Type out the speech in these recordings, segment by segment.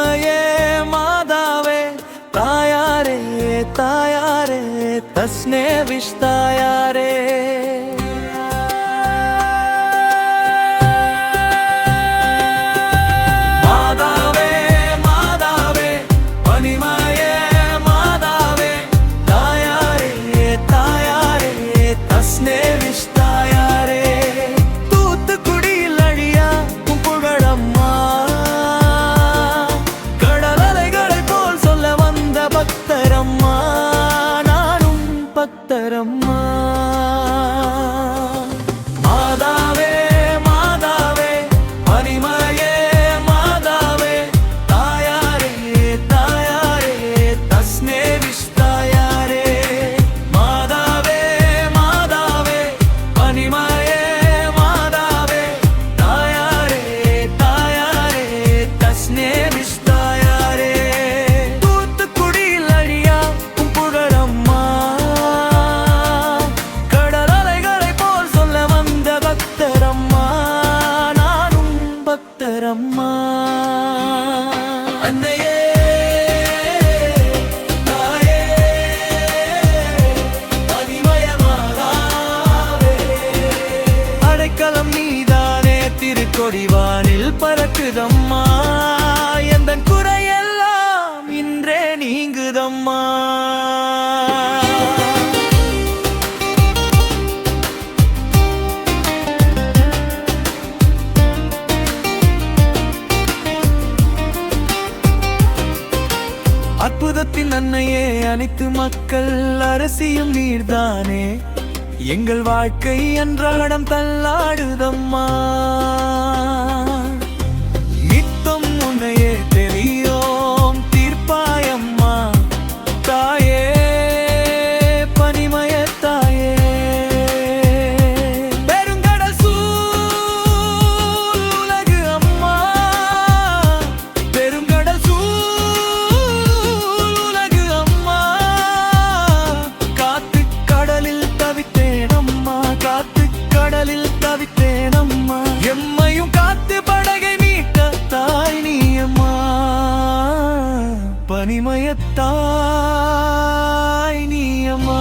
பனிமயே மாதாவே தாயாரே தாயாரே தஸ்னே விஷ் தாயாரே பக்தரம்மா மாதாவே மாதாவே பனிமயே மாதாவே தாயாரே தாயாரே தஸ்னே விஷ் தாயாரே மாதாவே மாதாவே பனிமயே மாதாவே தாயாரே தாயாரே தஸ்னே விஷ் தாயாரே தூத்துக்குடியில் அழியா உன் புகழம்மா பக்தரம்மா அன்னையே தாயே பனிமய மாதாவே அடைக்கலம் நீதானே திருக்கொடிவானில் பறக்குதம்மா எந்தன் குறையெல்லாம் இன்றே நீங்குதம்மா அற்புதத்தின் அன்னையே அனைத்து மக்கள் அரசியும் நீர்தானே எங்கள் வாழ்க்கை அன்றாடம் தள்ளாடுதம்மா நித்தம் உன்னையே தெரியோம் தீர்ப்பாயம்மா தாயே பனிமய தாயே பெருங்கடல் சூழ் உலகு அம்மா பெருங்கடல் தவித்தேனம்மா எம்மையும் காத்து படகை மீட்ட தாய் நீயம்மா பனிமயத்தாய் நீயம்மா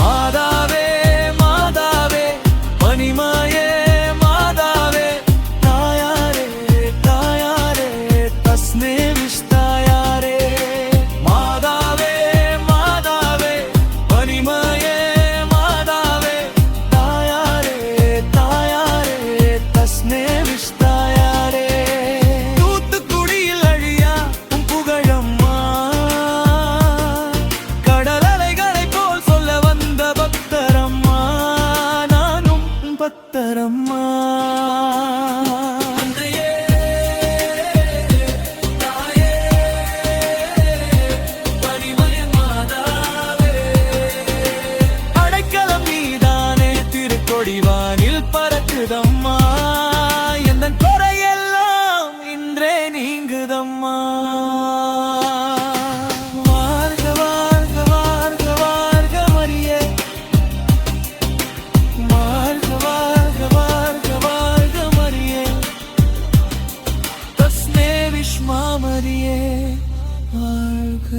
மாதாவே மாதாவே பனிமயே மாதாவே தாயாரே தாயாரே தஸ்னே விஷ் தாயாரே மாதாவே மாதாவே பனிமயே தூத்துக்குடியில் அழியா உன் புகழம்மா கடலலைகளை போல் சொல்ல வந்த பக்தரம்மா நானும் பக்தரம்மா அடைக்கலம் நீதானே திருக்கொடிவானில் பறக்குதம்மா எந்தன் குறையெல்லாம் இன்றே நீங்குதம்மா வாழ்க வாழ்க வாழ்க வாழ்க மரியே வாழ்க வாழ்க வாழ்க வாழ்க மரியே தஸ்னே விஷ் மரியே வாழ்க